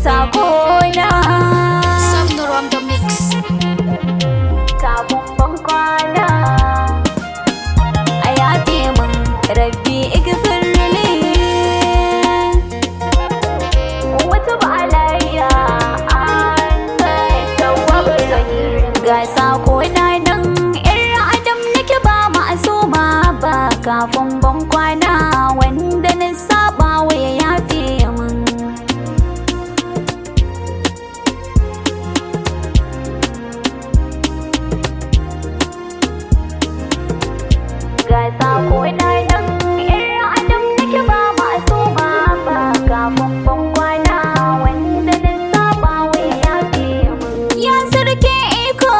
Sakona Sabuwar on the mix. kafin ban kwana a yafe min rabbi igfirli wata ba alayya an kai tawwaba ga sakona nan yar adam nake ba ma'asuma ba kafin ban kwana wanda na saba wa ya yafe min ga sakona nan yar adam nake ba ma'asuma ba kafin ban kwana wanda na saba wa ya yafe min ya sarki iko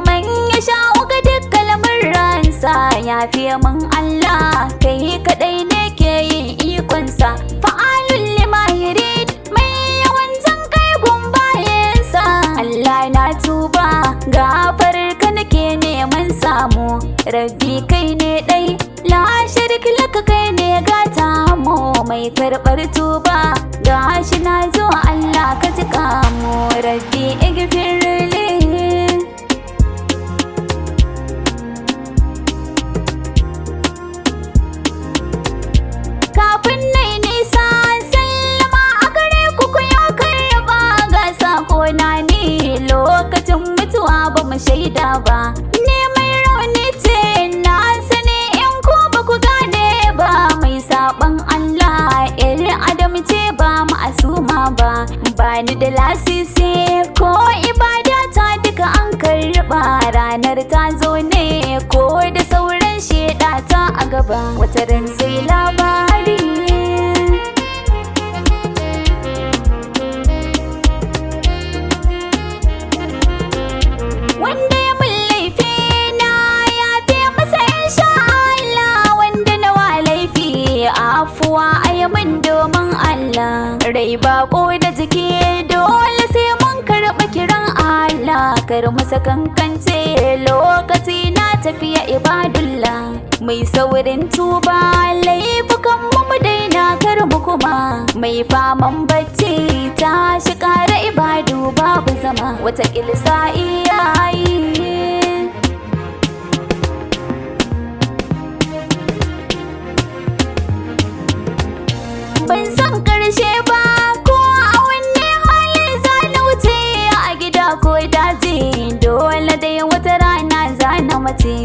man ya sha'u ga dukkan lamuransa ya fiye min Allah kai kadai ne ke yin ikonsa fa'alul lima yurid mai yawan zan kai gumbayensa Allah na tuba gafarar ka nake neman samu rabbi kai ne dai la sharik laka kai ne gata mu mai karbar tuba gashi na zo Allah ka jika mu rabbi igfirli kafin nai nisa sallama a gare ku ya karba ga sakona ne lokacin mutuwa ba mu shaida ba ne mai rauni ce na sani in ko ba ku gane ba mai saban Allah iri adam ce ba ma'asuma ba ni da lasisi ko ibada ta duka an karba ranar ta zo ne ko da sauran sheda ta a gaba wata ran sai labari wanda ya mun laifi na ya fi masa insha Allah wanda na wa laifi afuwa a min domin Allah rai bako da jiki dole sai mun karɓi kiran Allah kar mu sakankance lokaci na tafiya ibadullah mai saurin tuba laifukan mu daina kar mu kuma mai faman bacci ta shi ƙara ibadu babu zama wata kilsa iyayi ban san karshe ba ko a wanne hali za na wuce a gida ko daji dole dai wata rana za na mace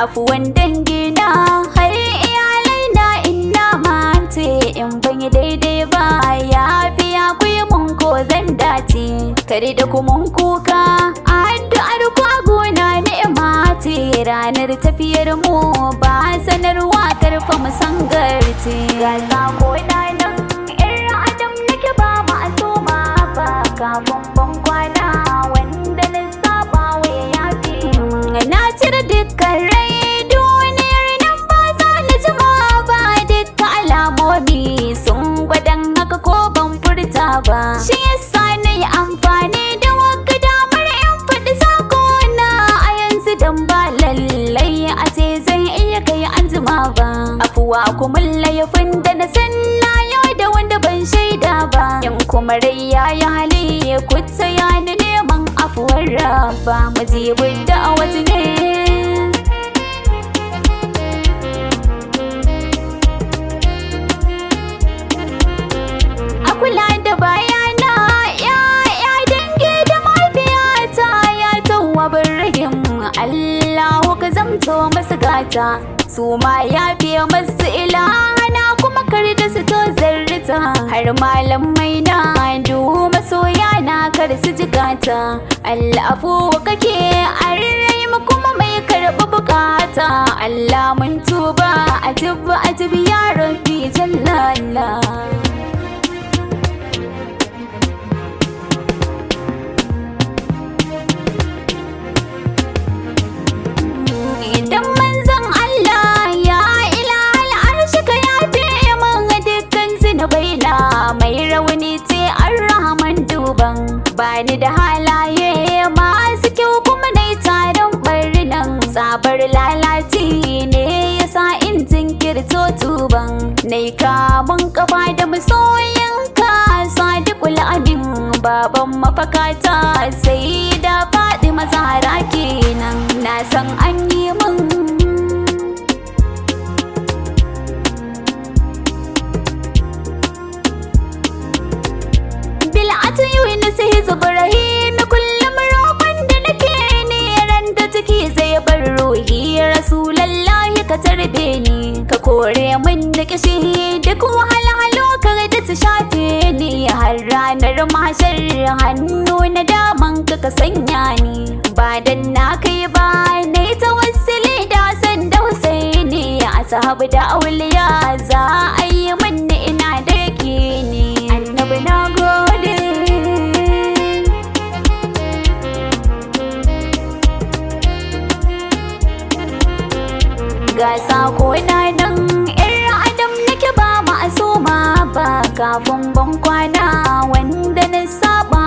afuwan dangina har iyalai na ina mace in ban yi daidai ba ya fi ya kuyi mun ko zan dace kare da kumun kuka addu'ar ku a gona ni'ima ce ranar tafiyar mu ba sanarwa karfa mu sangarce ga sakona nan yar adam nake ba ma'asuma ba kafin ban kwana wanda na saba wa ya yafe na cire dukkan rai duniyar nan ba za na jima ba dukkan alamomi sun gwadan haka ko ban furta ba shi yasa na yi amfani da wagga damar in faɗi sakona a yanzu dan ba lallai a ce zan iya kai anjima ba afuwa kuma laifin da na san na yau da wanda ban shaida ba in kuma rai ya yi hali ku tsaya ni neman afuwar raba mujibu da wata ne a kula da bayana ya dangi da mafiyata ya tawwabar rahim Allahu ka zamto masu gata su ma ya fiye masu ilana kuma kar da su to zarrita har malamai na du masoya na kar su jigata Allah afuwa kake arrai mu kuma mai karɓi bukata Allah mun tuba ajibi ya rabbi jallala idan manzon Allah ya ilal arshi ka yafe min dukkan zinubai na mai rauni ce arhaman duban bani da halaye masu kyau kuma nai taron barnan sabar lalaci ne yasa in jinkirto tuban nai kamun kafa da masoyanka sadiqul amin ba baban mafakata sai da faɗi mazahara kenan na san an yi min. Bil'atu Yunus Ibrahim kullum roƙon da nake ne ran da ciki zai bar ruhi rasulallahi ka tarbe ni ka kore min da kishi duk wahalhalu kar da ta shafe ni har ranar mashar hannu na daman ka sanya ni ba dan na kai ba na yi tawassuli da san da Husaini ashabu da auliya za a yi min ina da yake ni annabi na gode. Ga sakona nan ‘yar adam nake ba ma'asuma ba kafin ban kwana wanda na saba